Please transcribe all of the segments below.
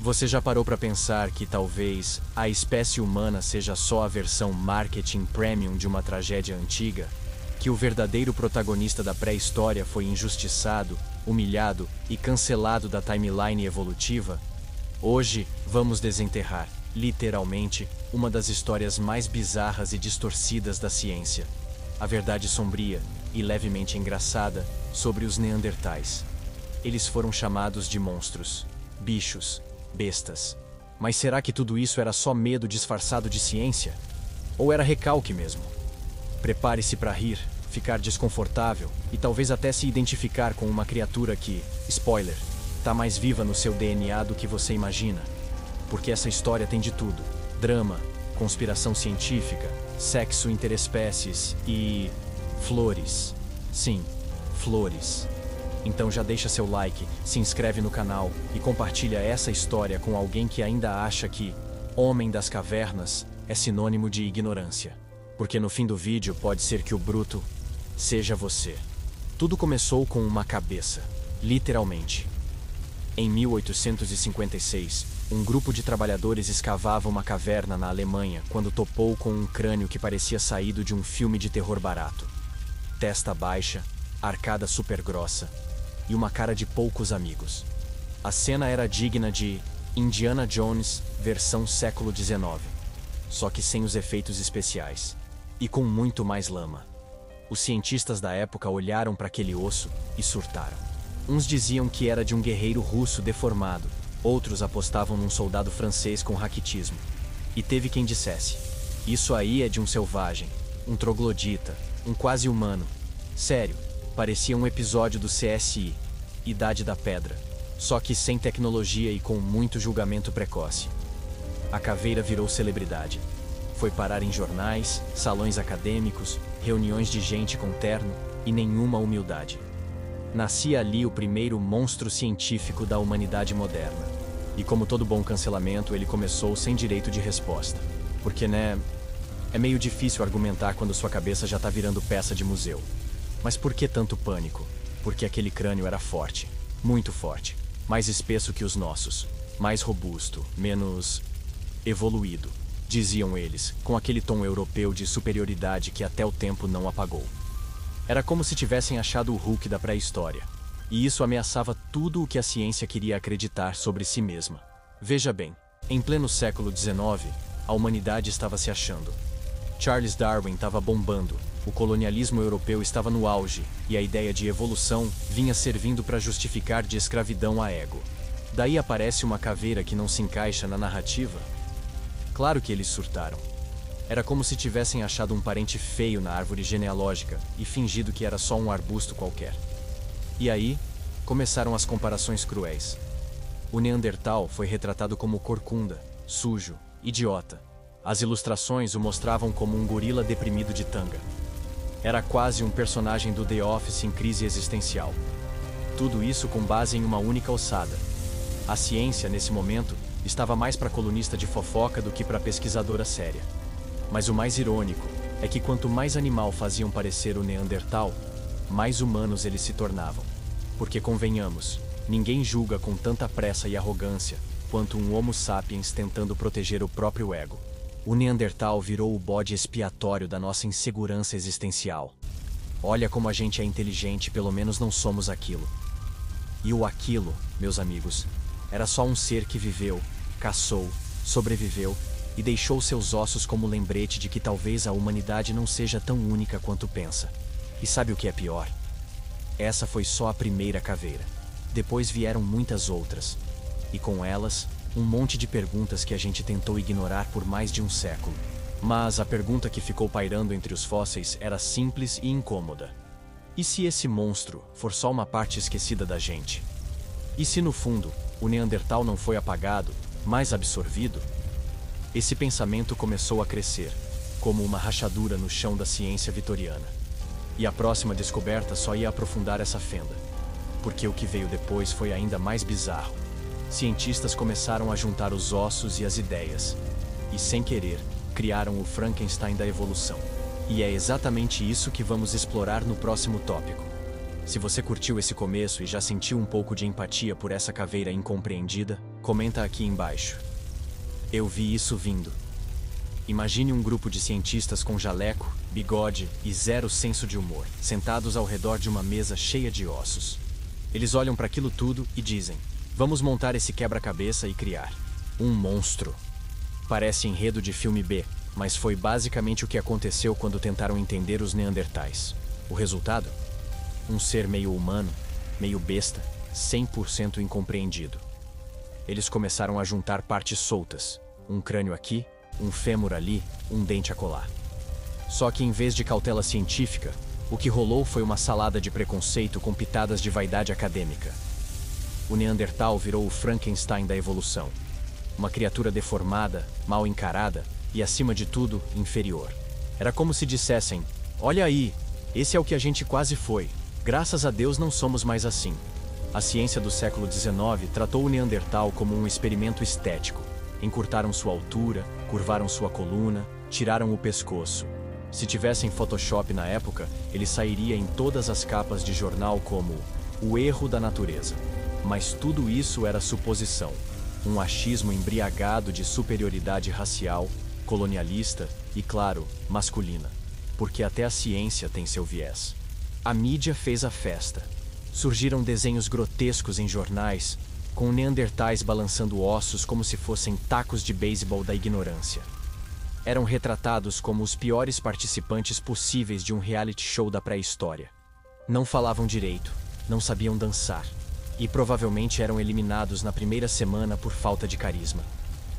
Você já parou para pensar que talvez a espécie humana seja só a versão marketing premium de uma tragédia antiga? Que o verdadeiro protagonista da pré-história foi injustiçado, humilhado e cancelado da timeline evolutiva? Hoje, vamos desenterrar, literalmente, uma das histórias mais bizarras e distorcidas da ciência. A verdade sombria e levemente engraçada sobre os Neandertais. Eles foram chamados de monstros, bichos, bestas. Mas será que tudo isso era só medo disfarçado de ciência? Ou era recalque mesmo? Prepare-se para rir, ficar desconfortável e talvez até se identificar com uma criatura que, spoiler, tá mais viva no seu DNA do que você imagina. Porque essa história tem de tudo: drama, conspiração científica, sexo interespécies e flores. Sim, flores. Então já deixa seu like, se inscreve no canal e compartilha essa história com alguém que ainda acha que Homem das Cavernas é sinônimo de ignorância. Porque no fim do vídeo pode ser que o bruto seja você. Tudo começou com uma cabeça, literalmente. Em 1856, um grupo de trabalhadores escavava uma caverna na Alemanha quando topou com um crânio que parecia saído de um filme de terror barato. Testa baixa, arcada super grossa e uma cara de poucos amigos. A cena era digna de Indiana Jones versão século XIX, só que sem os efeitos especiais e com muito mais lama. Os cientistas da época olharam para aquele osso e surtaram. Uns diziam que era de um guerreiro russo deformado, outros apostavam num soldado francês com raquitismo. E teve quem dissesse: isso aí é de um selvagem, um troglodita, um quase humano. Sério, parecia um episódio do CSI, Idade da Pedra, só que sem tecnologia e com muito julgamento precoce. A caveira virou celebridade. Foi parar em jornais, salões acadêmicos, reuniões de gente com terno e nenhuma humildade. Nascia ali o primeiro monstro científico da humanidade moderna. E como todo bom cancelamento, ele começou sem direito de resposta. Porque, né, é meio difícil argumentar quando sua cabeça já tá virando peça de museu. Mas por que tanto pânico? Porque aquele crânio era forte, muito forte, mais espesso que os nossos, mais robusto, menos evoluído, diziam eles, com aquele tom europeu de superioridade que até o tempo não apagou. Era como se tivessem achado o Hulk da pré-história, e isso ameaçava tudo o que a ciência queria acreditar sobre si mesma. Veja bem, em pleno século XIX, a humanidade estava se achando. Charles Darwin estava bombando, o colonialismo europeu estava no auge, e a ideia de evolução vinha servindo para justificar de escravidão a ego. Daí aparece uma caveira que não se encaixa na narrativa. Claro que eles surtaram. Era como se tivessem achado um parente feio na árvore genealógica e fingido que era só um arbusto qualquer. E aí, começaram as comparações cruéis. O Neandertal foi retratado como corcunda, sujo, idiota. As ilustrações o mostravam como um gorila deprimido de tanga. Era quase um personagem do The Office em crise existencial. Tudo isso com base em uma única ossada. A ciência, nesse momento, estava mais para colunista de fofoca do que para pesquisadora séria. Mas o mais irônico é que quanto mais animal faziam parecer o Neandertal, mais humanos eles se tornavam. Porque, convenhamos, ninguém julga com tanta pressa e arrogância quanto um Homo sapiens tentando proteger o próprio ego. O Neandertal virou o bode expiatório da nossa insegurança existencial. Olha como a gente é inteligente, pelo menos não somos aquilo. E o aquilo, meus amigos, era só um ser que viveu, caçou, sobreviveu e deixou seus ossos como lembrete de que talvez a humanidade não seja tão única quanto pensa. E sabe o que é pior? Essa foi só a primeira caveira. Depois vieram muitas outras. E com elas, um monte de perguntas que a gente tentou ignorar por mais de um século. Mas a pergunta que ficou pairando entre os fósseis era simples e incômoda. E se esse monstro for só uma parte esquecida da gente? E se no fundo, o Neandertal não foi apagado, mas absorvido? Esse pensamento começou a crescer, como uma rachadura no chão da ciência vitoriana. E a próxima descoberta só ia aprofundar essa fenda. Porque o que veio depois foi ainda mais bizarro. Cientistas começaram a juntar os ossos e as ideias. E sem querer, criaram o Frankenstein da evolução. E é exatamente isso que vamos explorar no próximo tópico. Se você curtiu esse começo e já sentiu um pouco de empatia por essa caveira incompreendida, Comenta aqui embaixo. Eu vi isso vindo. Imagine um grupo de cientistas com jaleco, bigode e zero senso de humor, sentados ao redor de uma mesa cheia de ossos. Eles olham para aquilo tudo e dizem: vamos montar esse quebra-cabeça e criar um monstro. Parece enredo de filme B, mas foi basicamente o que aconteceu quando tentaram entender os Neandertais. O resultado? Um ser meio humano, meio besta, 100% incompreendido. Eles começaram a juntar partes soltas, um crânio aqui, um fêmur ali, um dente acolá. Só que em vez de cautela científica, o que rolou foi uma salada de preconceito com pitadas de vaidade acadêmica. O Neandertal virou o Frankenstein da evolução. Uma criatura deformada, mal encarada e, acima de tudo, inferior. Era como se dissessem: olha aí, esse é o que a gente quase foi. Graças a Deus não somos mais assim. A ciência do século XIX tratou o Neandertal como um experimento estético. Encurtaram sua altura, curvaram sua coluna, tiraram o pescoço. Se tivessem Photoshop na época, ele sairia em todas as capas de jornal como o erro da natureza. Mas tudo isso era suposição. Um achismo embriagado de superioridade racial, colonialista e, claro, masculina. Porque até a ciência tem seu viés. A mídia fez a festa. Surgiram desenhos grotescos em jornais, com neandertais balançando ossos como se fossem tacos de beisebol da ignorância. Eram retratados como os piores participantes possíveis de um reality show da pré-história. Não falavam direito, não sabiam dançar, e provavelmente eram eliminados na primeira semana por falta de carisma.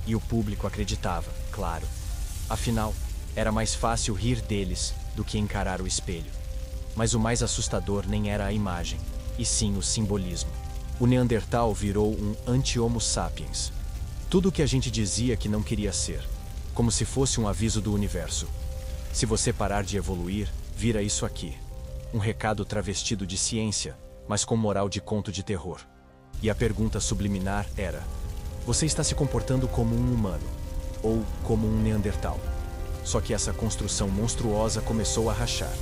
E o público acreditava, claro. Afinal, era mais fácil rir deles do que encarar o espelho. Mas o mais assustador nem era a imagem, e sim o simbolismo. O Neandertal virou um anti-Homo sapiens. Tudo o que a gente dizia que não queria ser. Como se fosse um aviso do universo. Se você parar de evoluir, vira isso aqui. Um recado travestido de ciência, mas com moral de conto de terror. E a pergunta subliminar era: você está se comportando como um humano? Ou como um Neandertal? Só que essa construção monstruosa começou a rachar.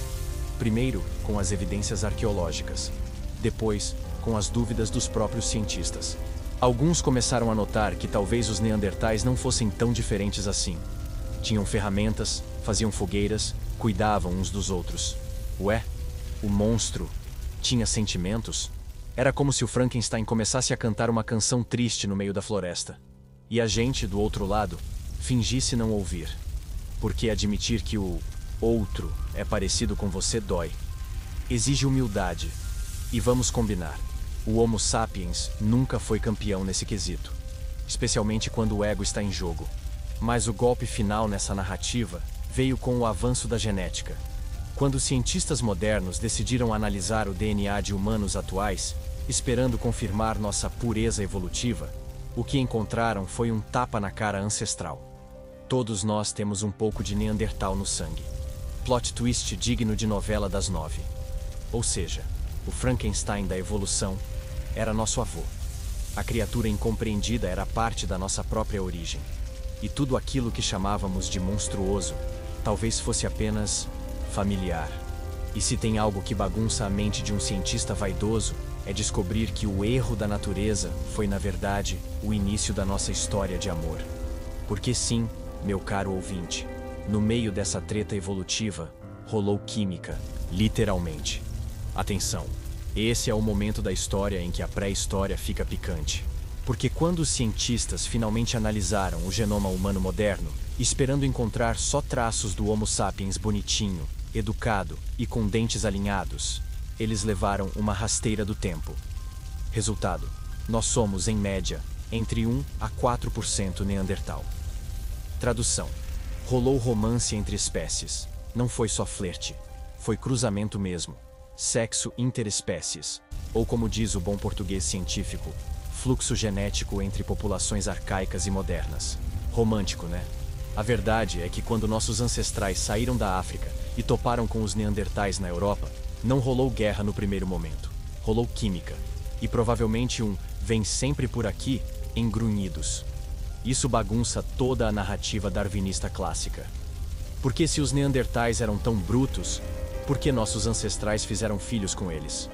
Primeiro, com as evidências arqueológicas. Depois, com as dúvidas dos próprios cientistas. Alguns começaram a notar que talvez os neandertais não fossem tão diferentes assim. Tinham ferramentas, faziam fogueiras, cuidavam uns dos outros. Ué, o monstro tinha sentimentos? Era como se o Frankenstein começasse a cantar uma canção triste no meio da floresta. E a gente, do outro lado, fingisse não ouvir. Porque admitir que o outro é parecido com você dói. Exige humildade. E vamos combinar. O Homo sapiens nunca foi campeão nesse quesito, especialmente quando o ego está em jogo. Mas o golpe final nessa narrativa veio com o avanço da genética. Quando os cientistas modernos decidiram analisar o DNA de humanos atuais, esperando confirmar nossa pureza evolutiva, o que encontraram foi um tapa na cara ancestral. Todos nós temos um pouco de Neandertal no sangue. Plot twist digno de novela das 9. Ou seja, o Frankenstein da evolução era nosso avô. A criatura incompreendida era parte da nossa própria origem. E tudo aquilo que chamávamos de monstruoso, talvez fosse apenas familiar. E se tem algo que bagunça a mente de um cientista vaidoso, é descobrir que o erro da natureza foi, na verdade, o início da nossa história de amor. Porque sim, meu caro ouvinte, no meio dessa treta evolutiva, rolou química, literalmente. Atenção! Esse é o momento da história em que a pré-história fica picante. Porque quando os cientistas finalmente analisaram o genoma humano moderno, esperando encontrar só traços do Homo sapiens bonitinho, educado e com dentes alinhados, eles levaram uma rasteira do tempo. Resultado: nós somos, em média, entre 1 a 4% Neandertal. Tradução: rolou romance entre espécies. Não foi só flerte, foi cruzamento mesmo. Sexo interespécies, ou como diz o bom português científico, fluxo genético entre populações arcaicas e modernas. Romântico, né? A verdade é que quando nossos ancestrais saíram da África e toparam com os neandertais na Europa, não rolou guerra no primeiro momento. Rolou química. E provavelmente um "vem sempre por aqui" em grunhidos. Isso bagunça toda a narrativa darwinista clássica. Porque se os neandertais eram tão brutos, por que nossos ancestrais fizeram filhos com eles?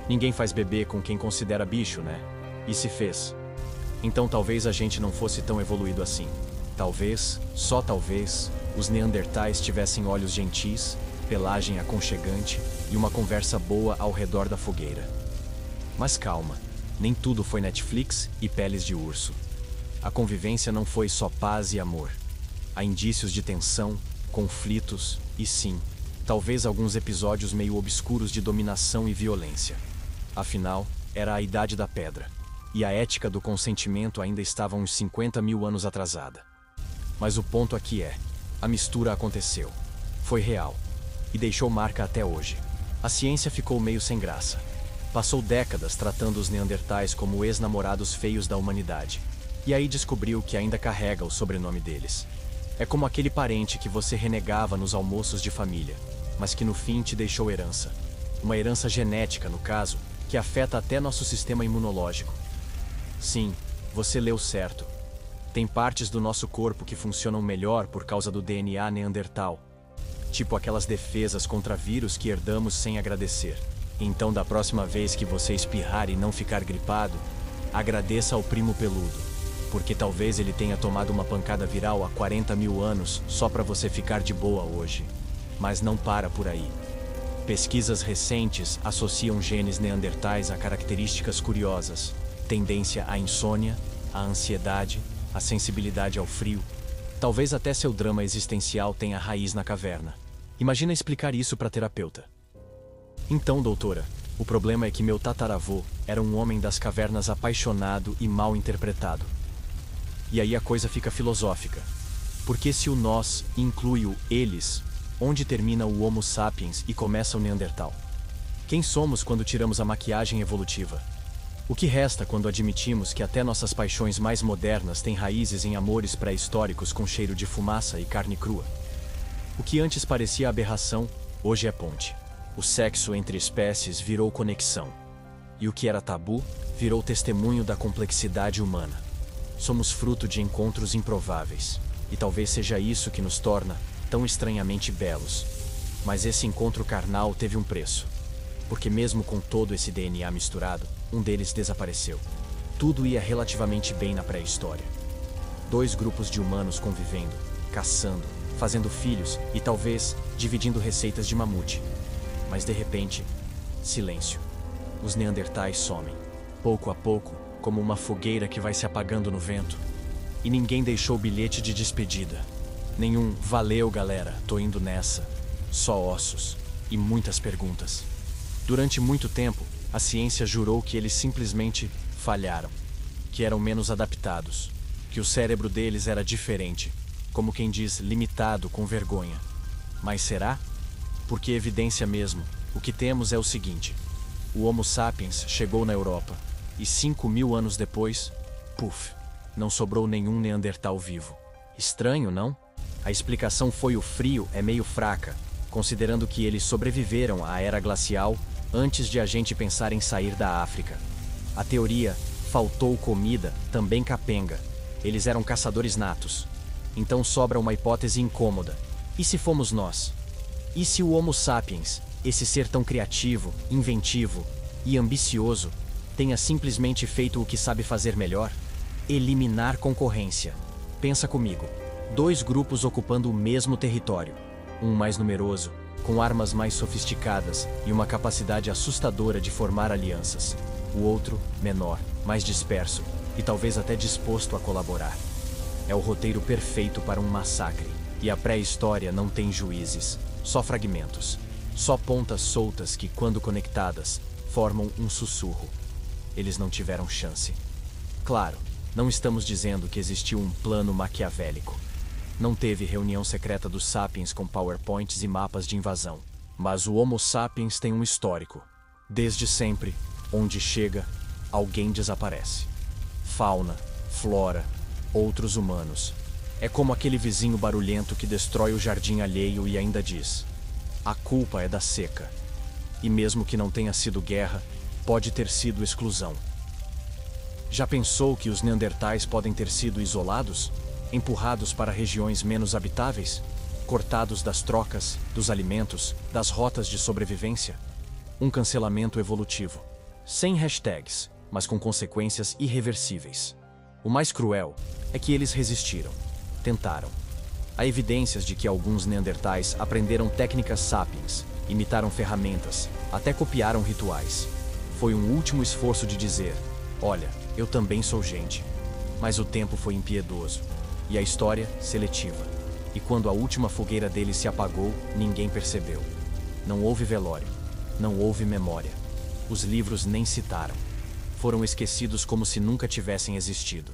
Ninguém faz bebê com quem considera bicho, né? E se fez? Então talvez a gente não fosse tão evoluído assim. Talvez, só talvez, os Neandertais tivessem olhos gentis, pelagem aconchegante e uma conversa boa ao redor da fogueira. Mas calma, nem tudo foi Netflix e peles de urso. A convivência não foi só paz e amor. Há indícios de tensão, conflitos e sim, talvez alguns episódios meio obscuros de dominação e violência. Afinal, era a Idade da Pedra, e a ética do consentimento ainda estava uns 50 mil anos atrasada. Mas o ponto aqui é, a mistura aconteceu, foi real, e deixou marca até hoje. A ciência ficou meio sem graça. Passou décadas tratando os Neandertais como ex-namorados feios da humanidade, e aí descobriu que ainda carrega o sobrenome deles. É como aquele parente que você renegava nos almoços de família, mas que no fim te deixou herança. Uma herança genética, no caso, que afeta até nosso sistema imunológico. Sim, você leu certo. Tem partes do nosso corpo que funcionam melhor por causa do DNA neandertal. Tipo aquelas defesas contra vírus que herdamos sem agradecer. Então, da próxima vez que você espirrar e não ficar gripado, agradeça ao primo peludo, porque talvez ele tenha tomado uma pancada viral há 40 mil anos só para você ficar de boa hoje. Mas não para por aí. Pesquisas recentes associam genes neandertais a características curiosas: tendência à insônia, à ansiedade, à sensibilidade ao frio. Talvez até seu drama existencial tenha raiz na caverna. Imagina explicar isso para terapeuta. Então, doutora, o problema é que meu tataravô era um homem das cavernas apaixonado e mal interpretado. E aí a coisa fica filosófica. Porque se o nós inclui o eles, onde termina o Homo sapiens e começa o Neandertal? Quem somos quando tiramos a maquiagem evolutiva? O que resta quando admitimos que até nossas paixões mais modernas têm raízes em amores pré-históricos com cheiro de fumaça e carne crua? O que antes parecia aberração, hoje é ponte. O sexo entre espécies virou conexão. E o que era tabu, virou testemunho da complexidade humana. Somos fruto de encontros improváveis. E talvez seja isso que nos torna tão estranhamente belos. Mas esse encontro carnal teve um preço. Porque mesmo com todo esse DNA misturado, um deles desapareceu. Tudo ia relativamente bem na pré-história. 2 grupos de humanos convivendo, caçando, fazendo filhos e talvez dividindo receitas de mamute. Mas de repente, silêncio. Os neandertais somem, pouco a pouco, como uma fogueira que vai se apagando no vento. E ninguém deixou bilhete de despedida. Nenhum "valeu, galera, tô indo nessa". Só ossos e muitas perguntas. Durante muito tempo, a ciência jurou que eles simplesmente falharam, que eram menos adaptados, que o cérebro deles era diferente, como quem diz, limitado com vergonha. Mas será? Porque evidência mesmo, o que temos é o seguinte: o Homo sapiens chegou na Europa, e 5 mil anos depois, puf, não sobrou nenhum Neandertal vivo. Estranho, não? A explicação foi o frio é meio fraca, considerando que eles sobreviveram à era glacial antes de a gente pensar em sair da África. A teoria faltou comida também capenga. Eles eram caçadores natos. Então sobra uma hipótese incômoda. E se fomos nós? E se o Homo sapiens, esse ser tão criativo, inventivo e ambicioso, tenha simplesmente feito o que sabe fazer melhor? Eliminar concorrência. Pensa comigo. 2 grupos ocupando o mesmo território. Um mais numeroso, com armas mais sofisticadas e uma capacidade assustadora de formar alianças. O outro, menor, mais disperso e talvez até disposto a colaborar. É o roteiro perfeito para um massacre. E a pré-história não tem juízes, só fragmentos. Só pontas soltas que, quando conectadas, formam um sussurro. Eles não tiveram chance. Claro, não estamos dizendo que existiu um plano maquiavélico. Não teve reunião secreta dos sapiens com PowerPoints e mapas de invasão. Mas o Homo sapiens tem um histórico. Desde sempre, onde chega, alguém desaparece. Fauna, flora, outros humanos. É como aquele vizinho barulhento que destrói o jardim alheio e ainda diz: a culpa é da seca. E mesmo que não tenha sido guerra, pode ter sido exclusão. Já pensou que os neandertais podem ter sido isolados? Empurrados para regiões menos habitáveis? Cortados das trocas, dos alimentos, das rotas de sobrevivência? Um cancelamento evolutivo. Sem hashtags, mas com consequências irreversíveis. O mais cruel é que eles resistiram, tentaram. Há evidências de que alguns neandertais aprenderam técnicas sapiens, imitaram ferramentas, até copiaram rituais. Foi um último esforço de dizer: olha, eu também sou gente. Mas o tempo foi impiedoso, e a história seletiva. E quando a última fogueira deles se apagou, ninguém percebeu. Não houve velório, não houve memória. Os livros nem citaram. Foram esquecidos como se nunca tivessem existido.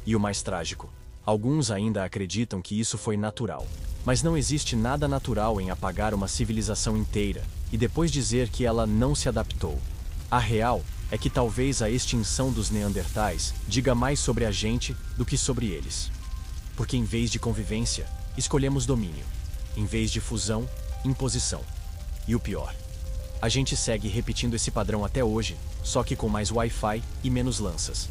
E o mais trágico, alguns ainda acreditam que isso foi natural. Mas não existe nada natural em apagar uma civilização inteira e depois dizer que ela não se adaptou. A real é que talvez a extinção dos neandertais diga mais sobre a gente do que sobre eles. Porque em vez de convivência, escolhemos domínio. Em vez de fusão, imposição. E o pior, a gente segue repetindo esse padrão até hoje, só que com mais Wi-Fi e menos lanças.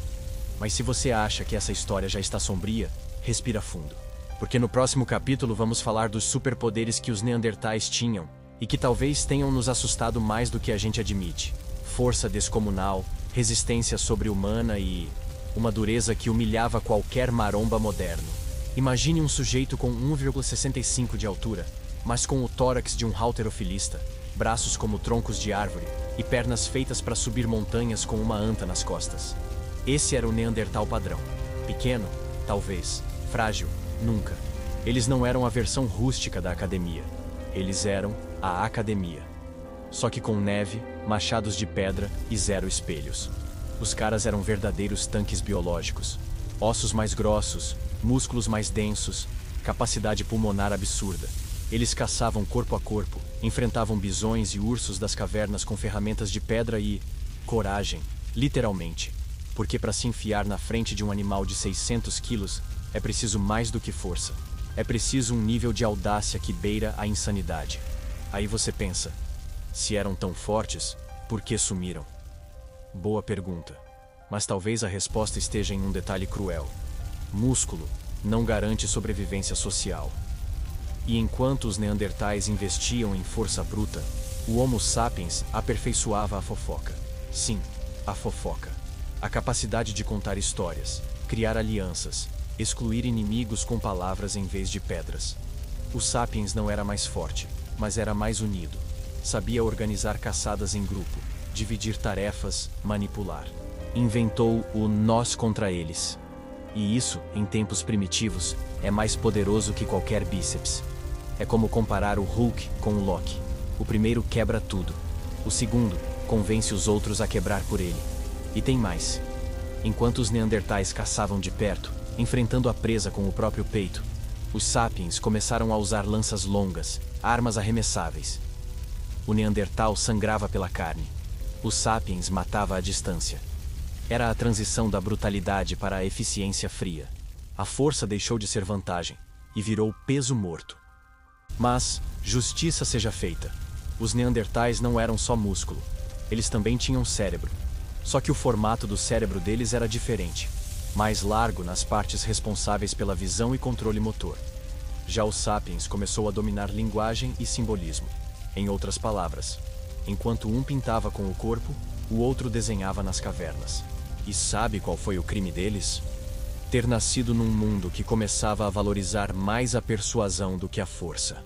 Mas se você acha que essa história já está sombria, respira fundo. Porque no próximo capítulo vamos falar dos superpoderes que os neandertais tinham e que talvez tenham nos assustado mais do que a gente admite. Força descomunal, resistência sobre-humana e uma dureza que humilhava qualquer maromba moderno. Imagine um sujeito com 1,65 de altura, mas com o tórax de um halterofilista, braços como troncos de árvore e pernas feitas para subir montanhas com uma anta nas costas. Esse era o Neandertal padrão. Pequeno, talvez. Frágil, nunca. Eles não eram a versão rústica da academia. Eles eram a academia. Só que com neve, machados de pedra e zero espelhos. Os caras eram verdadeiros tanques biológicos. Ossos mais grossos, músculos mais densos, capacidade pulmonar absurda. Eles caçavam corpo a corpo, enfrentavam bisões e ursos das cavernas com ferramentas de pedra e coragem, literalmente. Porque para se enfiar na frente de um animal de 600 quilos, é preciso mais do que força. É preciso um nível de audácia que beira a insanidade. Aí você pensa, se eram tão fortes, por que sumiram? Boa pergunta. Mas talvez a resposta esteja em um detalhe cruel. Músculo não garante sobrevivência social. E enquanto os neandertais investiam em força bruta, o Homo sapiens aperfeiçoava a fofoca. Sim, a fofoca. A capacidade de contar histórias, criar alianças, excluir inimigos com palavras em vez de pedras. O sapiens não era mais forte, mas era mais unido. Sabia organizar caçadas em grupo, dividir tarefas, manipular. Inventou o nós contra eles. E isso, em tempos primitivos, é mais poderoso que qualquer bíceps. É como comparar o Hulk com o Loki. O primeiro quebra tudo. O segundo convence os outros a quebrar por ele. E tem mais. Enquanto os neandertais caçavam de perto, enfrentando a presa com o próprio peito, os sapiens começaram a usar lanças longas, armas arremessáveis. O neandertal sangrava pela carne. O sapiens matava à distância. Era a transição da brutalidade para a eficiência fria. A força deixou de ser vantagem e virou peso morto. Mas, justiça seja feita. Os neandertais não eram só músculo. Eles também tinham cérebro. Só que o formato do cérebro deles era diferente. Mais largo nas partes responsáveis pela visão e controle motor. Já o sapiens começou a dominar linguagem e simbolismo. Em outras palavras, enquanto um pintava com o corpo, o outro desenhava nas cavernas. E sabe qual foi o crime deles? Ter nascido num mundo que começava a valorizar mais a persuasão do que a força.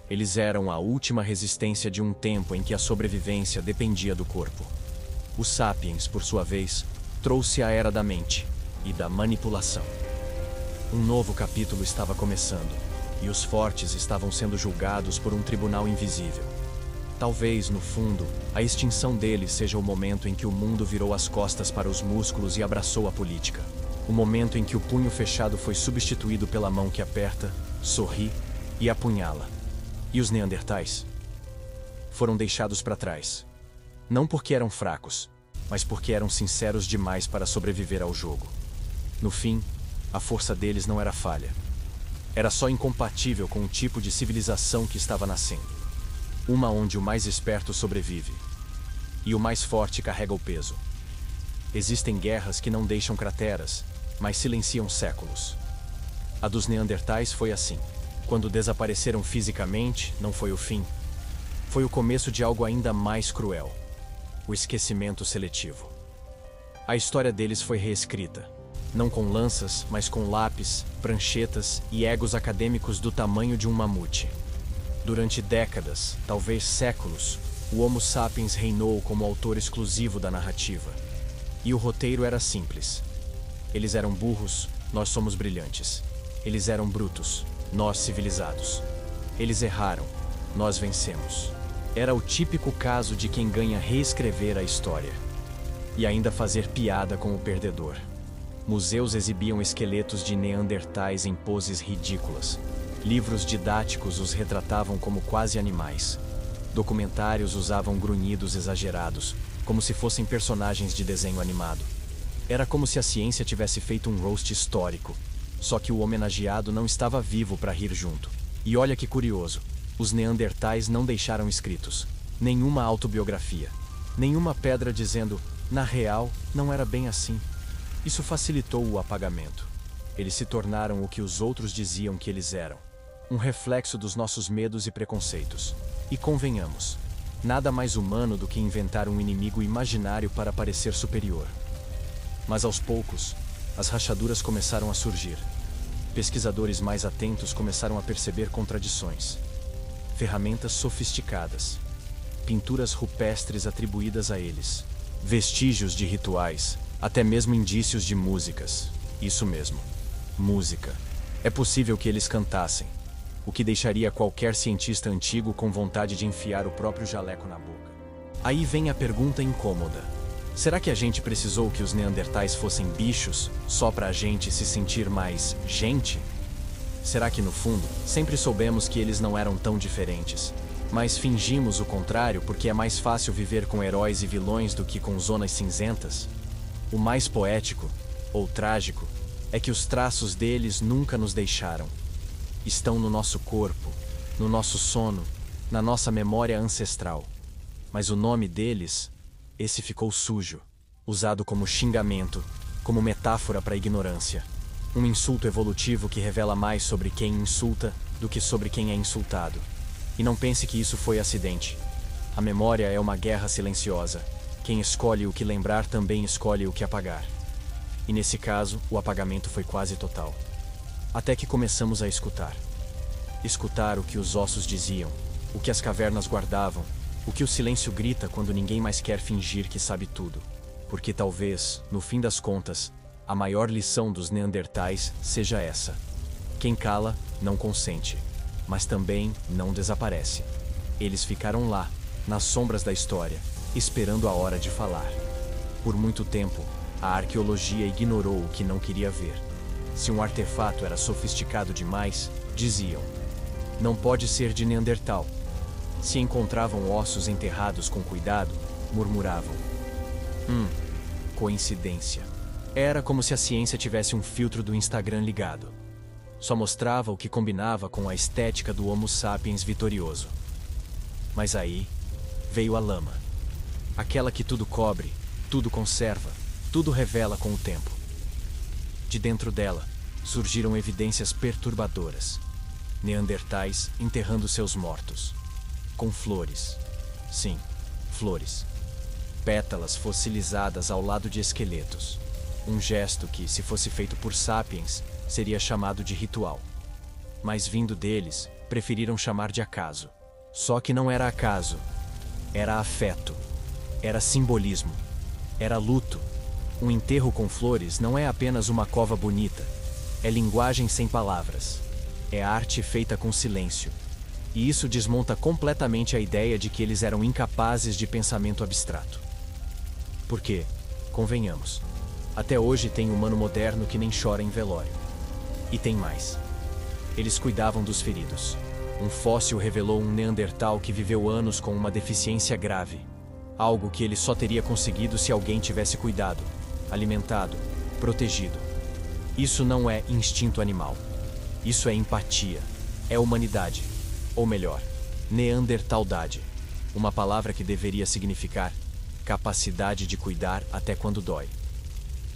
Eles eram a última resistência de um tempo em que a sobrevivência dependia do corpo. O sapiens, por sua vez, trouxe a era da mente e da manipulação. Um novo capítulo estava começando, e os fortes estavam sendo julgados por um tribunal invisível. Talvez, no fundo, a extinção deles seja o momento em que o mundo virou as costas para os músculos e abraçou a política. O momento em que o punho fechado foi substituído pela mão que aperta, sorri e apunhala. E os neandertais foram deixados para trás. Não porque eram fracos, mas porque eram sinceros demais para sobreviver ao jogo. No fim, a força deles não era falha. Era só incompatível com o tipo de civilização que estava nascendo. Uma onde o mais esperto sobrevive. E o mais forte carrega o peso. Existem guerras que não deixam crateras, mas silenciam séculos. A dos neandertais foi assim. Quando desapareceram fisicamente, não foi o fim. Foi o começo de algo ainda mais cruel. O esquecimento seletivo. A história deles foi reescrita. não com lanças, mas com lápis, pranchetas e egos acadêmicos do tamanho de um mamute. Durante décadas, talvez séculos, o Homo sapiens reinou como autor exclusivo da narrativa. E o roteiro era simples. Eles eram burros, nós somos brilhantes. Eles eram brutos, nós civilizados. Eles erraram, nós vencemos. Era o típico caso de quem ganha reescrever a história. E ainda fazer piada com o perdedor. Museus exibiam esqueletos de neandertais em poses ridículas. Livros didáticos os retratavam como quase animais. Documentários usavam grunhidos exagerados, como se fossem personagens de desenho animado. Era como se a ciência tivesse feito um roast histórico, só que o homenageado não estava vivo para rir junto. E olha que curioso, os neandertais não deixaram escritos, nenhuma autobiografia, nenhuma pedra dizendo, na real, não era bem assim. Isso facilitou o apagamento. Eles se tornaram o que os outros diziam que eles eram. Um reflexo dos nossos medos e preconceitos. E convenhamos, nada mais humano do que inventar um inimigo imaginário para parecer superior. Mas aos poucos, as rachaduras começaram a surgir. Pesquisadores mais atentos começaram a perceber contradições. Ferramentas sofisticadas. Pinturas rupestres atribuídas a eles. Vestígios de rituais, até mesmo indícios de músicas. Isso mesmo, música. É possível que eles cantassem, o que deixaria qualquer cientista antigo com vontade de enfiar o próprio jaleco na boca. Aí vem a pergunta incômoda. Será que a gente precisou que os neandertais fossem bichos, só pra gente se sentir mais gente? Será que no fundo, sempre soubemos que eles não eram tão diferentes, mas fingimos o contrário porque é mais fácil viver com heróis e vilões do que com zonas cinzentas? O mais poético, ou trágico, é que os traços deles nunca nos deixaram. Estão no nosso corpo, no nosso sono, na nossa memória ancestral. Mas o nome deles, esse ficou sujo, usado como xingamento, como metáfora para a ignorância. Um insulto evolutivo que revela mais sobre quem insulta do que sobre quem é insultado. E não pense que isso foi acidente. A memória é uma guerra silenciosa. Quem escolhe o que lembrar também escolhe o que apagar. E nesse caso, o apagamento foi quase total. Até que começamos a escutar. Escutar o que os ossos diziam, o que as cavernas guardavam, o que o silêncio grita quando ninguém mais quer fingir que sabe tudo. Porque talvez, no fim das contas, a maior lição dos neandertais seja essa. Quem cala, não consente, mas também não desaparece. Eles ficaram lá, nas sombras da história, esperando a hora de falar. Por muito tempo, a arqueologia ignorou o que não queria ver. Se um artefato era sofisticado demais, diziam, não pode ser de Neandertal. Se encontravam ossos enterrados com cuidado, murmuravam. Coincidência. Era como se a ciência tivesse um filtro do Instagram ligado. Só mostrava o que combinava com a estética do Homo sapiens vitorioso. Mas aí, veio a lama. Aquela que tudo cobre, tudo conserva, tudo revela com o tempo. De dentro dela, surgiram evidências perturbadoras. Neandertais enterrando seus mortos. Com flores. Sim, flores. Pétalas fossilizadas ao lado de esqueletos. Um gesto que, se fosse feito por sapiens, seria chamado de ritual. Mas vindo deles, preferiram chamar de acaso. Só que não era acaso. Era afeto. Era simbolismo. Era luto. Um enterro com flores não é apenas uma cova bonita. É linguagem sem palavras. É arte feita com silêncio. E isso desmonta completamente a ideia de que eles eram incapazes de pensamento abstrato. Porque, convenhamos, até hoje tem humano moderno que nem chora em velório. E tem mais. Eles cuidavam dos feridos. Um fóssil revelou um neandertal que viveu anos com uma deficiência grave. Algo que ele só teria conseguido se alguém tivesse cuidado, alimentado, protegido. Isso não é instinto animal. Isso é empatia. É humanidade. Ou melhor, neandertaldade. Uma palavra que deveria significar capacidade de cuidar até quando dói.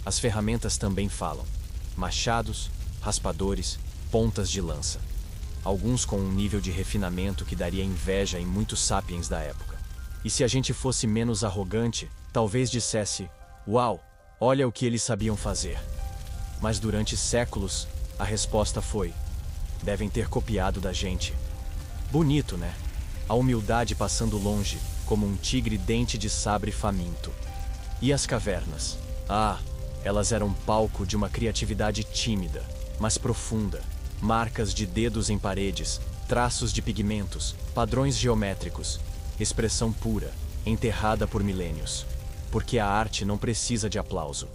As ferramentas também falam. Machados, raspadores, pontas de lança. Alguns com um nível de refinamento que daria inveja em muitos sapiens da época. E se a gente fosse menos arrogante, talvez dissesse, uau, olha o que eles sabiam fazer. Mas durante séculos, a resposta foi: devem ter copiado da gente. Bonito, né? A humildade passando longe, como um tigre dente de sabre faminto. E as cavernas? Ah, elas eram palco de uma criatividade tímida, mas profunda. Marcas de dedos em paredes, traços de pigmentos, padrões geométricos, expressão pura, enterrada por milênios. Porque a arte não precisa de aplauso,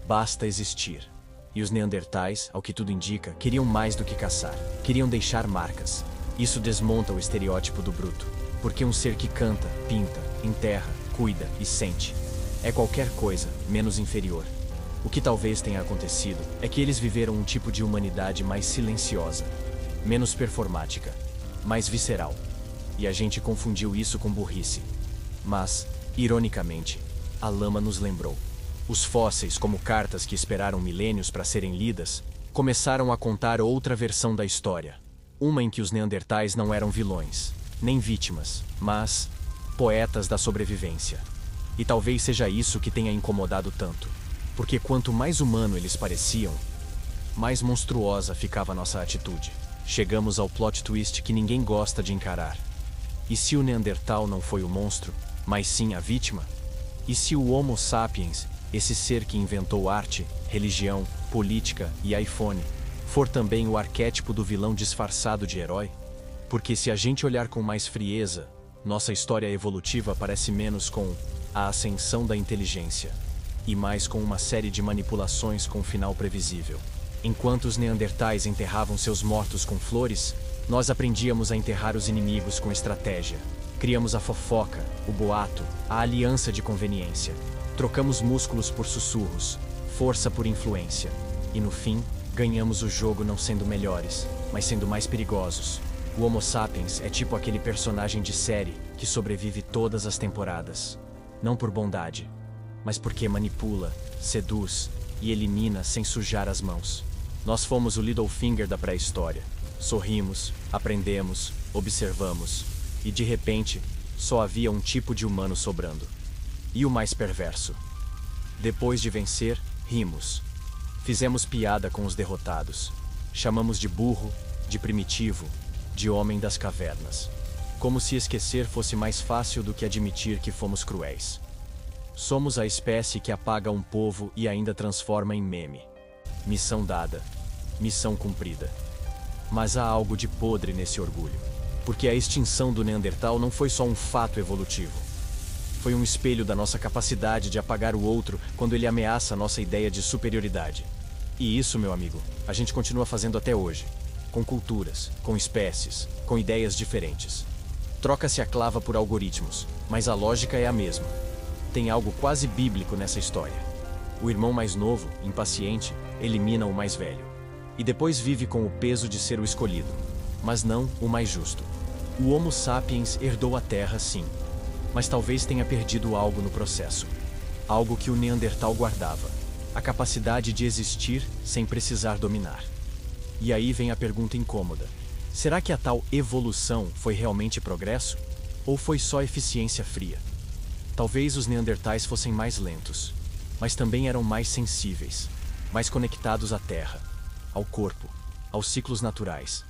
basta existir. E os neandertais, ao que tudo indica, queriam mais do que caçar, queriam deixar marcas. Isso desmonta o estereótipo do bruto, porque um ser que canta, pinta, enterra, cuida e sente é qualquer coisa menos inferior. O que talvez tenha acontecido é que eles viveram um tipo de humanidade mais silenciosa, menos performática, mais visceral. E a gente confundiu isso com burrice. Mas, ironicamente, a lama nos lembrou. Os fósseis, como cartas que esperaram milênios para serem lidas, começaram a contar outra versão da história. Uma em que os neandertais não eram vilões, nem vítimas, mas poetas da sobrevivência. E talvez seja isso que tenha incomodado tanto. Porque quanto mais humano eles pareciam, mais monstruosa ficava nossa atitude. Chegamos ao plot twist que ninguém gosta de encarar. E se o Neandertal não foi o monstro, mas sim a vítima? E se o Homo sapiens, esse ser que inventou arte, religião, política e iPhone, for também o arquétipo do vilão disfarçado de herói? Porque se a gente olhar com mais frieza, nossa história evolutiva parece menos com a ascensão da inteligência e mais com uma série de manipulações com um final previsível. Enquanto os neandertais enterravam seus mortos com flores, nós aprendíamos a enterrar os inimigos com estratégia. Criamos a fofoca, o boato, a aliança de conveniência. Trocamos músculos por sussurros, força por influência. E no fim, ganhamos o jogo não sendo melhores, mas sendo mais perigosos. O Homo sapiens é tipo aquele personagem de série que sobrevive todas as temporadas. Não por bondade, mas porque manipula, seduz e elimina sem sujar as mãos. Nós fomos o Littlefinger da pré-história. Sorrimos, aprendemos, observamos, e de repente, só havia um tipo de humano sobrando. E o mais perverso. Depois de vencer, rimos. Fizemos piada com os derrotados. Chamamos de burro, de primitivo, de homem das cavernas. Como se esquecer fosse mais fácil do que admitir que fomos cruéis. Somos a espécie que apaga um povo e ainda transforma em meme. Missão dada, missão cumprida. Mas há algo de podre nesse orgulho. Porque a extinção do Neandertal não foi só um fato evolutivo. Foi um espelho da nossa capacidade de apagar o outro quando ele ameaça a nossa ideia de superioridade. E isso, meu amigo, a gente continua fazendo até hoje. Com culturas, com espécies, com ideias diferentes. Troca-se a clava por algoritmos, mas a lógica é a mesma. Tem algo quase bíblico nessa história. O irmão mais novo, impaciente, elimina o mais velho. E depois vive com o peso de ser o escolhido, mas não o mais justo. O Homo sapiens herdou a Terra, sim, mas talvez tenha perdido algo no processo. Algo que o Neandertal guardava. A capacidade de existir sem precisar dominar. E aí vem a pergunta incômoda. Será que a tal evolução foi realmente progresso? Ou foi só eficiência fria? Talvez os neandertais fossem mais lentos, mas também eram mais sensíveis, mais conectados à terra, ao corpo, aos ciclos naturais.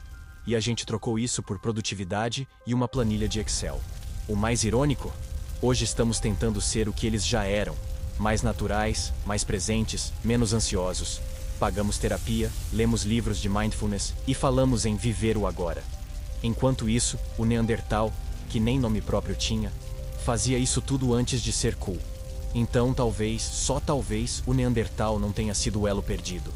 E a gente trocou isso por produtividade e uma planilha de Excel. O mais irônico? Hoje estamos tentando ser o que eles já eram, mais naturais, mais presentes, menos ansiosos. Pagamos terapia, lemos livros de mindfulness e falamos em viver o agora. Enquanto isso, o Neandertal, que nem nome próprio tinha, fazia isso tudo antes de ser cool. Então talvez, só talvez, o Neandertal não tenha sido o elo perdido,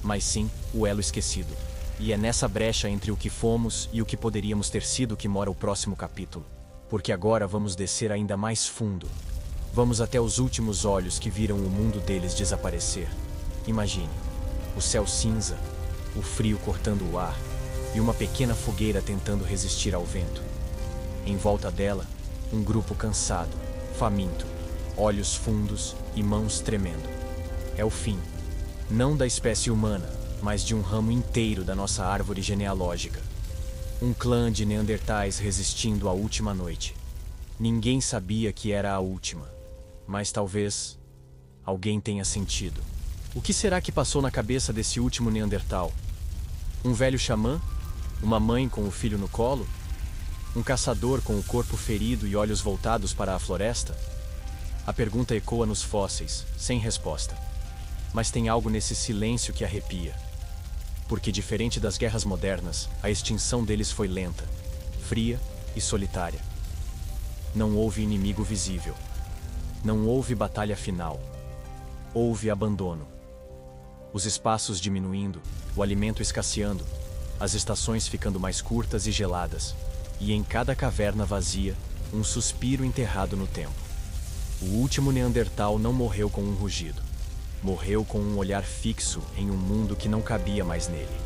mas sim o elo esquecido. E é nessa brecha entre o que fomos e o que poderíamos ter sido que mora o próximo capítulo. Porque agora vamos descer ainda mais fundo. Vamos até os últimos olhos que viram o mundo deles desaparecer. Imagine. O céu cinza, o frio cortando o ar e uma pequena fogueira tentando resistir ao vento. Em volta dela, um grupo cansado, faminto, olhos fundos e mãos tremendo. É o fim, não da espécie humana, mas de um ramo inteiro da nossa árvore genealógica. Um clã de neandertais resistindo à última noite. Ninguém sabia que era a última, mas talvez alguém tenha sentido. O que será que passou na cabeça desse último Neandertal? Um velho xamã? Uma mãe com o filho no colo? Um caçador com o corpo ferido e olhos voltados para a floresta? A pergunta ecoa nos fósseis, sem resposta. Mas tem algo nesse silêncio que arrepia. Porque, diferente das guerras modernas, a extinção deles foi lenta, fria e solitária. Não houve inimigo visível. Não houve batalha final. Houve abandono. Os espaços diminuindo, o alimento escasseando, as estações ficando mais curtas e geladas, e em cada caverna vazia, um suspiro enterrado no tempo. O último Neandertal não morreu com um rugido. Morreu com um olhar fixo em um mundo que não cabia mais nele.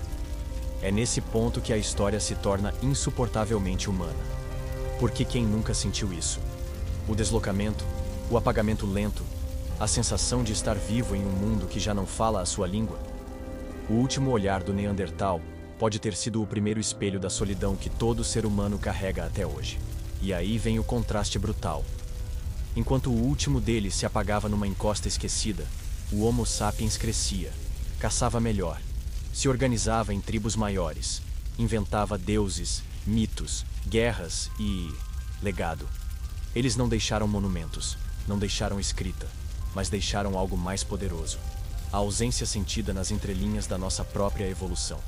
É nesse ponto que a história se torna insuportavelmente humana. Porque quem nunca sentiu isso? O deslocamento, o apagamento lento, a sensação de estar vivo em um mundo que já não fala a sua língua. O último olhar do Neandertal pode ter sido o primeiro espelho da solidão que todo ser humano carrega até hoje. E aí vem o contraste brutal. Enquanto o último deles se apagava numa encosta esquecida, o Homo sapiens crescia, caçava melhor, se organizava em tribos maiores, inventava deuses, mitos, guerras e legado. Eles não deixaram monumentos, não deixaram escrita, mas deixaram algo mais poderoso. A ausência sentida nas entrelinhas da nossa própria evolução.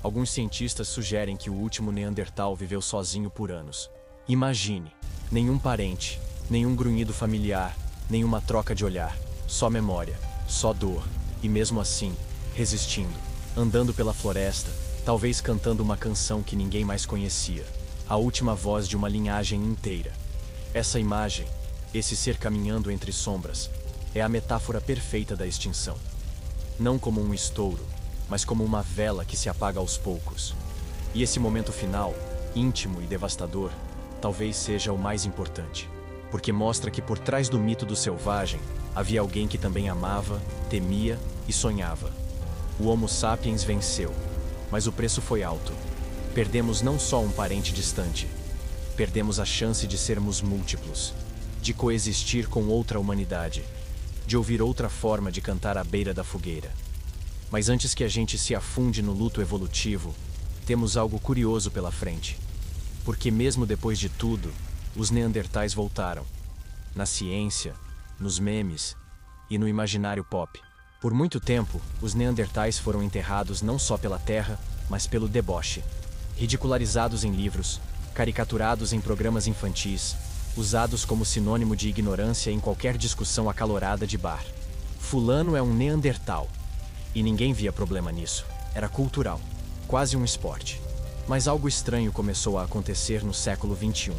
Alguns cientistas sugerem que o último Neandertal viveu sozinho por anos. Imagine, nenhum parente, nenhum grunhido familiar, nenhuma troca de olhar, só memória, só dor, e mesmo assim, resistindo, andando pela floresta, talvez cantando uma canção que ninguém mais conhecia, a última voz de uma linhagem inteira. Essa imagem, esse ser caminhando entre sombras, é a metáfora perfeita da extinção. Não como um estouro, mas como uma vela que se apaga aos poucos. E esse momento final, íntimo e devastador, talvez seja o mais importante, porque mostra que por trás do mito do selvagem, havia alguém que também amava, temia e sonhava. O Homo sapiens venceu, mas o preço foi alto. Perdemos não só um parente distante, perdemos a chance de sermos múltiplos, de coexistir com outra humanidade, de ouvir outra forma de cantar à beira da fogueira. Mas antes que a gente se afunde no luto evolutivo, temos algo curioso pela frente. Porque mesmo depois de tudo, os Neandertais voltaram. Na ciência, nos memes e no imaginário pop. Por muito tempo, os Neandertais foram enterrados não só pela terra, mas pelo deboche. Ridicularizados em livros, caricaturados em programas infantis, usados como sinônimo de ignorância em qualquer discussão acalorada de bar. Fulano é um Neandertal. E ninguém via problema nisso. Era cultural, quase um esporte. Mas algo estranho começou a acontecer no século XXI.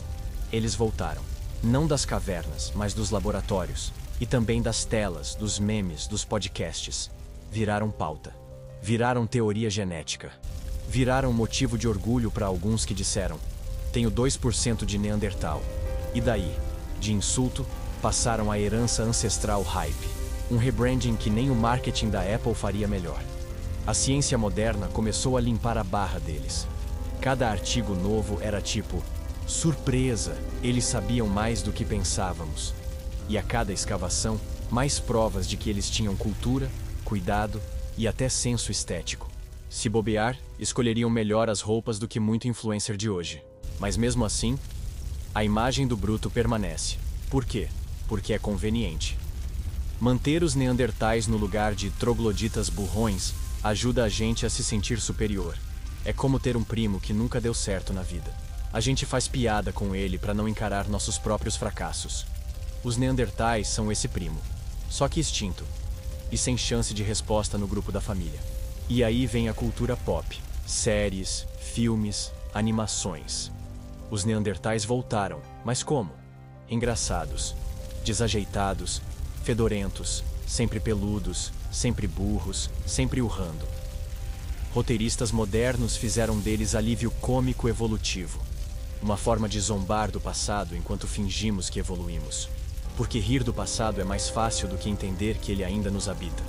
Eles voltaram. Não das cavernas, mas dos laboratórios. E também das telas, dos memes, dos podcasts. Viraram pauta. Viraram teoria genética. Viraram motivo de orgulho para alguns que disseram: tenho 2% de Neandertal. E daí, de insulto, passaram a herança ancestral hype. Um rebranding que nem o marketing da Apple faria melhor. A ciência moderna começou a limpar a barra deles. Cada artigo novo era tipo: surpresa, eles sabiam mais do que pensávamos. E a cada escavação, mais provas de que eles tinham cultura, cuidado e até senso estético. Se bobear, escolheriam melhor as roupas do que muito influencer de hoje. Mas mesmo assim, a imagem do bruto permanece. Por quê? Porque é conveniente. Manter os neandertais no lugar de trogloditas burrões ajuda a gente a se sentir superior. É como ter um primo que nunca deu certo na vida. A gente faz piada com ele para não encarar nossos próprios fracassos. Os neandertais são esse primo, só que extinto, e sem chance de resposta no grupo da família. E aí vem a cultura pop, séries, filmes, animações. Os neandertais voltaram, mas como? Engraçados, desajeitados, fedorentos, sempre peludos, sempre burros, sempre urrando. Roteiristas modernos fizeram deles alívio cômico evolutivo, uma forma de zombar do passado enquanto fingimos que evoluímos. Porque rir do passado é mais fácil do que entender que ele ainda nos habita.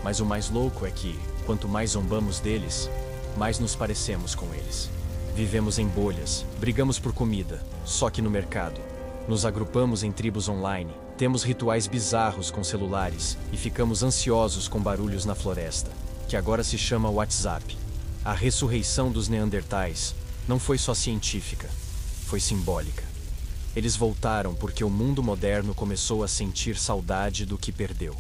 Mas o mais louco é que, quanto mais zombamos deles, mais nos parecemos com eles. Vivemos em bolhas, brigamos por comida, só que no mercado. Nos agrupamos em tribos online, Temos rituais bizarros com celulares e ficamos ansiosos com barulhos na floresta, que agora se chama WhatsApp. A ressurreição dos Neandertais não foi só científica, foi simbólica. Eles voltaram porque o mundo moderno começou a sentir saudade do que perdeu.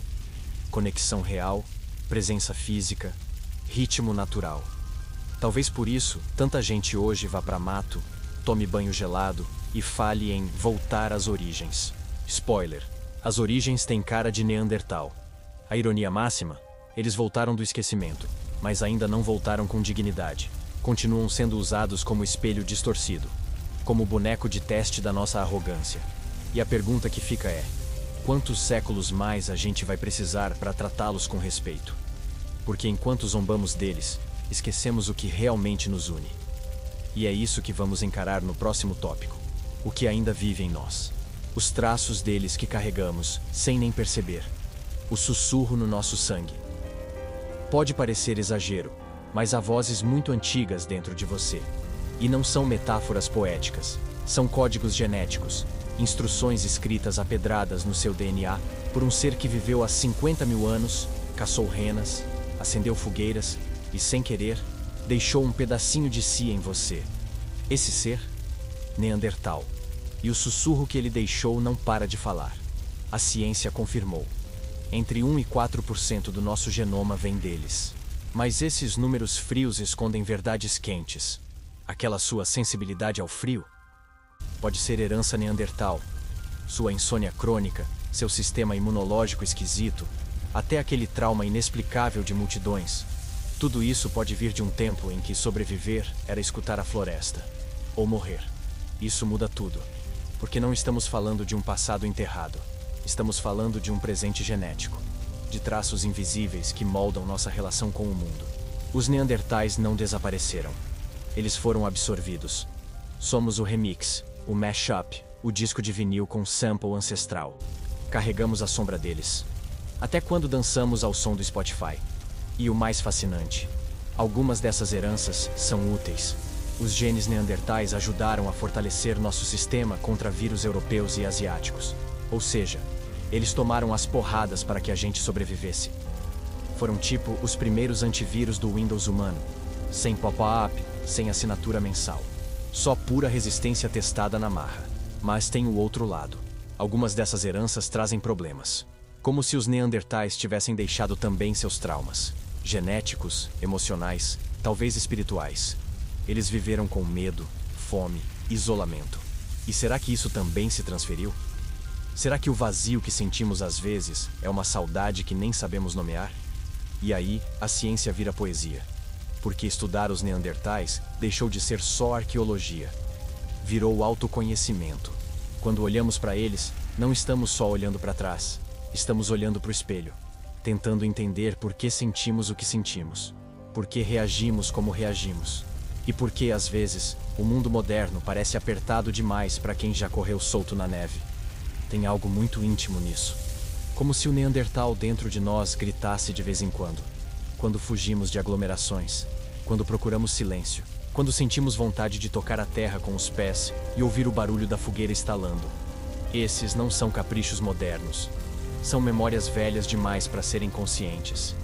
Conexão real, presença física, ritmo natural. Talvez por isso, tanta gente hoje vá para mato, tome banho gelado e fale em voltar às origens. Spoiler: as origens têm cara de Neandertal. A ironia máxima? Eles voltaram do esquecimento, mas ainda não voltaram com dignidade. Continuam sendo usados como espelho distorcido, como boneco de teste da nossa arrogância. E a pergunta que fica é: quantos séculos mais a gente vai precisar para tratá-los com respeito? Porque enquanto zombamos deles, esquecemos o que realmente nos une. E é isso que vamos encarar no próximo tópico: o que ainda vive em nós. Os traços deles que carregamos, sem nem perceber. O sussurro no nosso sangue. Pode parecer exagero, mas há vozes muito antigas dentro de você. E não são metáforas poéticas, são códigos genéticos, instruções escritas a pedradas no seu DNA por um ser que viveu há 50 mil anos, caçou renas, acendeu fogueiras e, sem querer, deixou um pedacinho de si em você. Esse ser? Neandertal. E o sussurro que ele deixou não para de falar. A ciência confirmou. Entre 1 e 4% do nosso genoma vem deles. Mas esses números frios escondem verdades quentes. Aquela sua sensibilidade ao frio pode ser herança neandertal, sua insônia crônica, seu sistema imunológico esquisito, até aquele trauma inexplicável de multidões. Tudo isso pode vir de um tempo em que sobreviver era escutar a floresta, ou morrer. Isso muda tudo, porque não estamos falando de um passado enterrado. Estamos falando de um presente genético, de traços invisíveis que moldam nossa relação com o mundo. Os Neandertais não desapareceram. Eles foram absorvidos. Somos o remix, o mashup, o disco de vinil com sample ancestral. Carregamos a sombra deles. Até quando dançamos ao som do Spotify. E o mais fascinante: algumas dessas heranças são úteis. Os genes neandertais ajudaram a fortalecer nosso sistema contra vírus europeus e asiáticos. Ou seja, eles tomaram as porradas para que a gente sobrevivesse. Foram tipo os primeiros antivírus do Windows humano. Sem pop-up, sem assinatura mensal. Só pura resistência testada na marra. Mas tem o outro lado. Algumas dessas heranças trazem problemas. Como se os neandertais tivessem deixado também seus traumas. Genéticos, emocionais, talvez espirituais. Eles viveram com medo, fome, isolamento. E será que isso também se transferiu? Será que o vazio que sentimos às vezes é uma saudade que nem sabemos nomear? E aí, a ciência vira poesia. Porque estudar os neandertais deixou de ser só arqueologia. Virou autoconhecimento. Quando olhamos para eles, não estamos só olhando para trás. Estamos olhando para o espelho, tentando entender por que sentimos o que sentimos. Por que reagimos como reagimos. E por que, às vezes, o mundo moderno parece apertado demais para quem já correu solto na neve. Tem algo muito íntimo nisso. Como se o Neandertal dentro de nós gritasse de vez em quando. Quando fugimos de aglomerações. Quando procuramos silêncio. Quando sentimos vontade de tocar a terra com os pés e ouvir o barulho da fogueira estalando. Esses não são caprichos modernos. São memórias velhas demais para serem conscientes.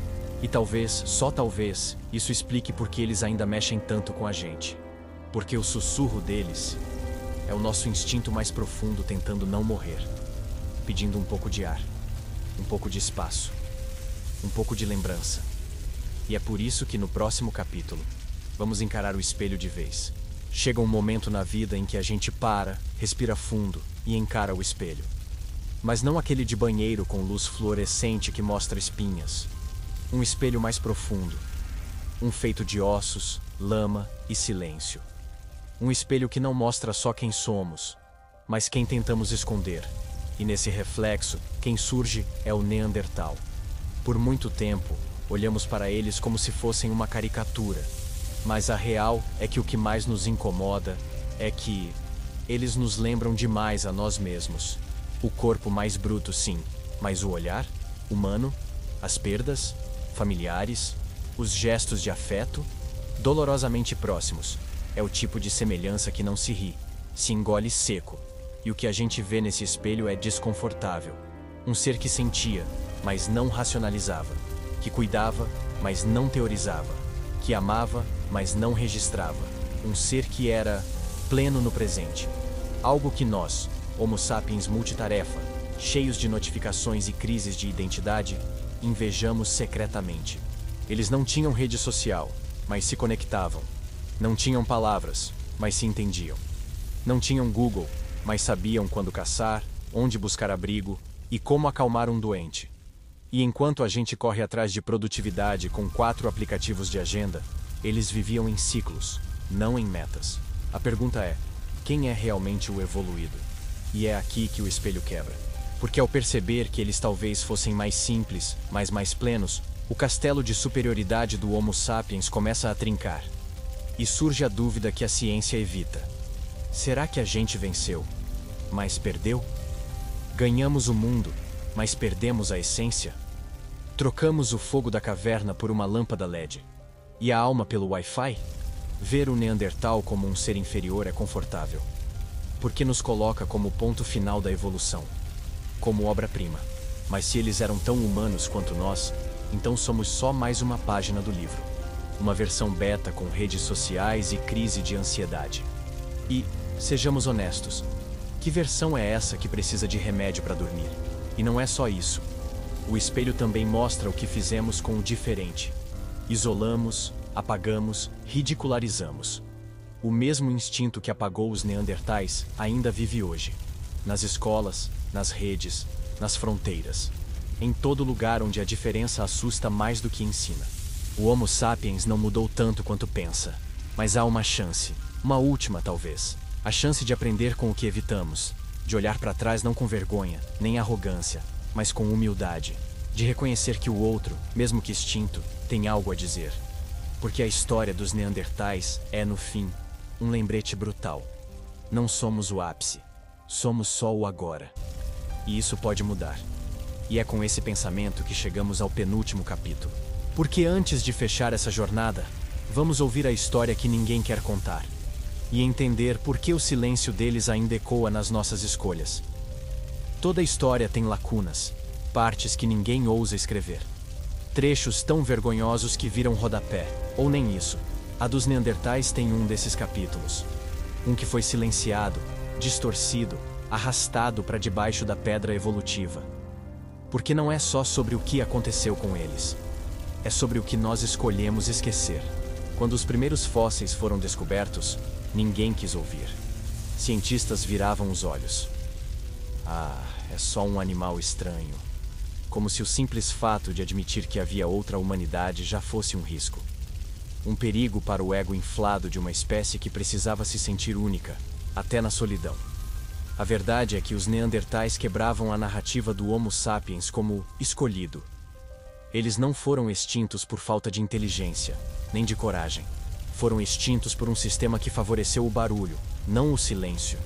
E talvez, só talvez, isso explique por que eles ainda mexem tanto com a gente. Porque o sussurro deles é o nosso instinto mais profundo tentando não morrer. Pedindo um pouco de ar, um pouco de espaço, um pouco de lembrança. E é por isso que no próximo capítulo, vamos encarar o espelho de vez. Chega um momento na vida em que a gente para, respira fundo e encara o espelho. Mas não aquele de banheiro com luz fluorescente que mostra espinhas. Um espelho mais profundo. Um feito de ossos, lama e silêncio. Um espelho que não mostra só quem somos, mas quem tentamos esconder. E nesse reflexo, quem surge é o Neandertal. Por muito tempo, olhamos para eles como se fossem uma caricatura. Mas a real é que o que mais nos incomoda é que eles nos lembram demais a nós mesmos. O corpo mais bruto, sim, mas o olhar, humano, as perdas, familiares, os gestos de afeto, dolorosamente próximos. É o tipo de semelhança que não se ri, se engole seco. E o que a gente vê nesse espelho é desconfortável. Um ser que sentia, mas não racionalizava. Que cuidava, mas não teorizava. Que amava, mas não registrava. Um ser que era pleno no presente. Algo que nós, Homo sapiens multitarefa, cheios de notificações e crises de identidade, invejamos secretamente. Eles não tinham rede social, mas se conectavam. Não tinham palavras, mas se entendiam. Não tinham Google, mas sabiam quando caçar, onde buscar abrigo e como acalmar um doente. E enquanto a gente corre atrás de produtividade com 4 aplicativos de agenda, eles viviam em ciclos, não em metas. A pergunta é: quem é realmente o evoluído? E é aqui que o espelho quebra. Porque ao perceber que eles talvez fossem mais simples, mas mais plenos, o castelo de superioridade do Homo sapiens começa a trincar. E surge a dúvida que a ciência evita. Será que a gente venceu, mas perdeu? Ganhamos o mundo, mas perdemos a essência? Trocamos o fogo da caverna por uma lâmpada LED. E a alma pelo Wi-Fi? Ver o Neandertal como um ser inferior é confortável. Porque nos coloca como o ponto final da evolução. Como obra-prima. Mas se eles eram tão humanos quanto nós, então somos só mais uma página do livro. Uma versão beta com redes sociais e crise de ansiedade. E, sejamos honestos, que versão é essa que precisa de remédio para dormir? E não é só isso. O espelho também mostra o que fizemos com o diferente. Isolamos, apagamos, ridicularizamos. O mesmo instinto que apagou os neandertais ainda vive hoje. Nas escolas, nas redes, nas fronteiras. Em todo lugar onde a diferença assusta mais do que ensina. O Homo sapiens não mudou tanto quanto pensa. Mas há uma chance, uma última talvez. A chance de aprender com o que evitamos. De olhar para trás não com vergonha, nem arrogância, mas com humildade. De reconhecer que o outro, mesmo que extinto, tem algo a dizer. Porque a história dos neandertais é, no fim, um lembrete brutal. Não somos o ápice, somos só o agora. E isso pode mudar. E é com esse pensamento que chegamos ao penúltimo capítulo. Porque antes de fechar essa jornada, vamos ouvir a história que ninguém quer contar. E entender por que o silêncio deles ainda ecoa nas nossas escolhas. Toda história tem lacunas, partes que ninguém ousa escrever. Trechos tão vergonhosos que viram rodapé, ou nem isso. A dos neandertais tem um desses capítulos. Um que foi silenciado, distorcido, arrastado para debaixo da pedra evolutiva. Porque não é só sobre o que aconteceu com eles. É sobre o que nós escolhemos esquecer. Quando os primeiros fósseis foram descobertos, ninguém quis ouvir. Cientistas viravam os olhos. Ah, é só um animal estranho. Como se o simples fato de admitir que havia outra humanidade já fosse um risco. Um perigo para o ego inflado de uma espécie que precisava se sentir única, até na solidão. A verdade é que os neandertais quebravam a narrativa do Homo sapiens como escolhido. Eles não foram extintos por falta de inteligência, nem de coragem. Foram extintos por um sistema que favoreceu o barulho, não o silêncio.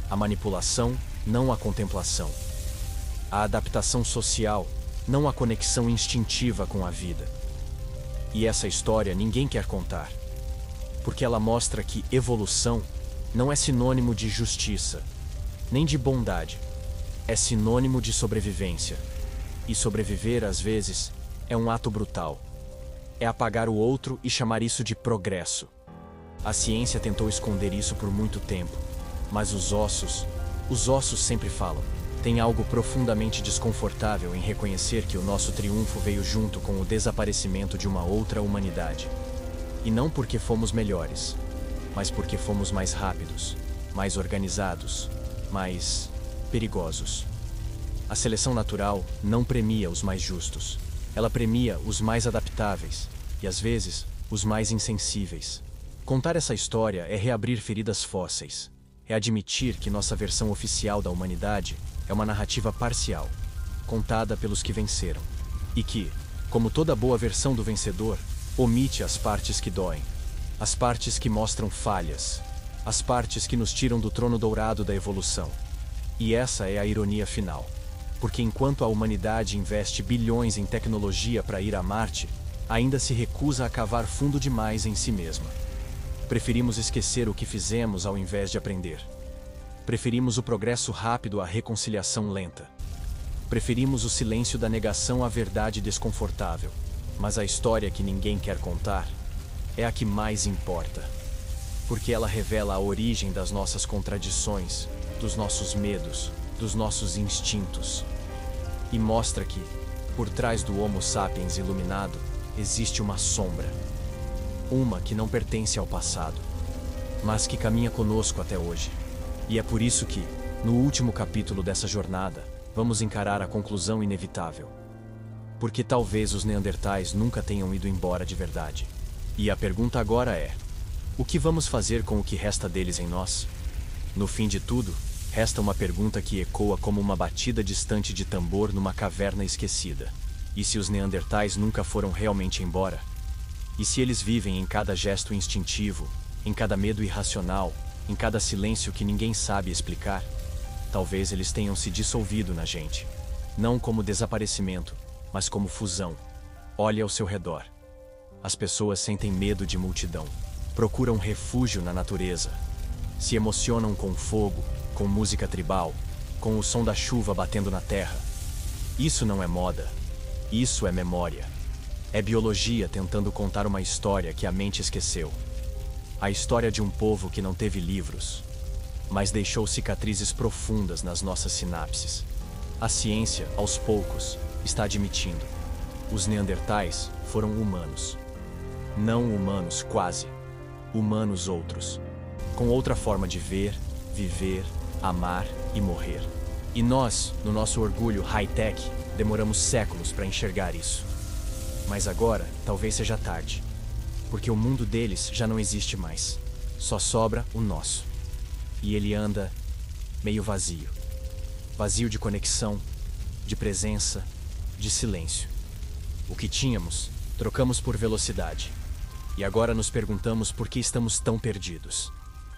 A manipulação, não a contemplação. A adaptação social, não a conexão instintiva com a vida. E essa história ninguém quer contar. Porque ela mostra que evolução não é sinônimo de justiça, nem de bondade. É sinônimo de sobrevivência. E sobreviver, às vezes, é um ato brutal. É apagar o outro e chamar isso de progresso. A ciência tentou esconder isso por muito tempo, mas os ossos sempre falam. Tem algo profundamente desconfortável em reconhecer que o nosso triunfo veio junto com o desaparecimento de uma outra humanidade. E não porque fomos melhores, mas porque fomos mais rápidos, mais organizados, mais perigosos. A seleção natural não premia os mais justos. Ela premia os mais adaptáveis e, às vezes, os mais insensíveis. Contar essa história é reabrir feridas fósseis. É admitir que nossa versão oficial da humanidade é uma narrativa parcial, contada pelos que venceram. E que, como toda boa versão do vencedor, omite as partes que doem, as partes que mostram falhas, as partes que nos tiram do trono dourado da evolução. E essa é a ironia final. Porque enquanto a humanidade investe bilhões em tecnologia para ir a Marte, ainda se recusa a cavar fundo demais em si mesma. Preferimos esquecer o que fizemos ao invés de aprender. Preferimos o progresso rápido à reconciliação lenta. Preferimos o silêncio da negação à verdade desconfortável. Mas a história que ninguém quer contar é a que mais importa. Porque ela revela a origem das nossas contradições, dos nossos medos, dos nossos instintos. E mostra que, por trás do Homo sapiens iluminado, existe uma sombra. Uma que não pertence ao passado, mas que caminha conosco até hoje. E é por isso que, no último capítulo dessa jornada, vamos encarar a conclusão inevitável. Porque talvez os Neandertais nunca tenham ido embora de verdade. E a pergunta agora é: o que vamos fazer com o que resta deles em nós? No fim de tudo, resta uma pergunta que ecoa como uma batida distante de tambor numa caverna esquecida. E se os Neandertais nunca foram realmente embora? E se eles vivem em cada gesto instintivo, em cada medo irracional, em cada silêncio que ninguém sabe explicar? Talvez eles tenham se dissolvido na gente. Não como desaparecimento, mas como fusão. Olhe ao seu redor. As pessoas sentem medo de multidão. Procuram refúgio na natureza. Se emocionam com fogo, com música tribal, com o som da chuva batendo na terra. Isso não é moda. Isso é memória. É biologia tentando contar uma história que a mente esqueceu. A história de um povo que não teve livros, mas deixou cicatrizes profundas nas nossas sinapses. A ciência, aos poucos, está admitindo: os Neandertais foram humanos. Não humanos quase. Humanos outros. Com outra forma de ver, viver, amar e morrer. E nós, no nosso orgulho high-tech, demoramos séculos para enxergar isso. Mas agora, talvez seja tarde. Porque o mundo deles já não existe mais. Só sobra o nosso. E ele anda meio vazio. Vazio de conexão, de presença, de silêncio. O que tínhamos, trocamos por velocidade. E agora nos perguntamos por que estamos tão perdidos.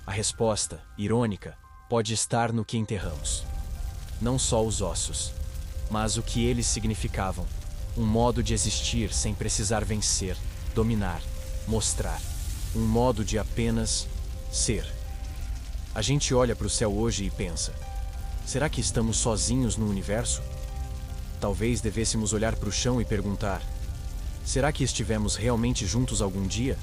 A resposta, irônica, pode estar no que enterramos. Não só os ossos, mas o que eles significavam. Um modo de existir sem precisar vencer, dominar, mostrar. Um modo de apenas ser. A gente olha para o céu hoje e pensa: será que estamos sozinhos no universo? Talvez devêssemos olhar para o chão e perguntar: será que estivemos realmente juntos algum dia?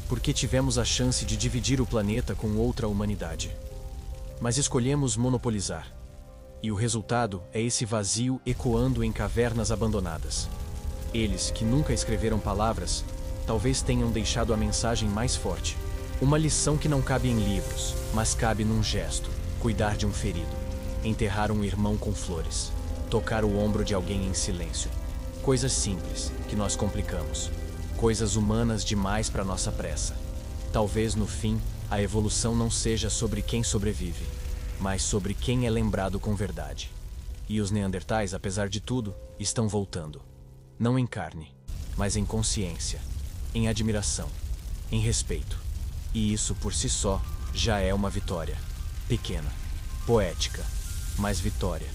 Porque tivemos a chance de dividir o planeta com outra humanidade. Mas escolhemos monopolizar. E o resultado é esse vazio ecoando em cavernas abandonadas. Eles, que nunca escreveram palavras, talvez tenham deixado a mensagem mais forte. Uma lição que não cabe em livros, mas cabe num gesto: cuidar de um ferido, enterrar um irmão com flores, tocar o ombro de alguém em silêncio. Coisas simples que nós complicamos. Coisas humanas demais para nossa pressa. Talvez no fim, a evolução não seja sobre quem sobrevive, mas sobre quem é lembrado com verdade. E os Neandertais, apesar de tudo, estão voltando. Não em carne, mas em consciência, em admiração, em respeito. E isso por si só já é uma vitória. Pequena, poética, mas vitória.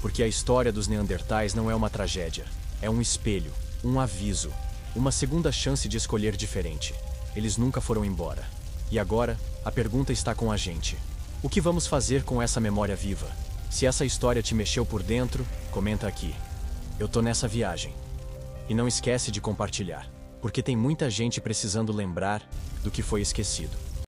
Porque a história dos Neandertais não é uma tragédia. É um espelho, um aviso, uma segunda chance de escolher diferente. Eles nunca foram embora. E agora, a pergunta está com a gente. O que vamos fazer com essa memória viva? Se essa história te mexeu por dentro, comenta aqui. Eu tô nessa viagem. E não esquece de compartilhar, porque tem muita gente precisando lembrar do que foi esquecido.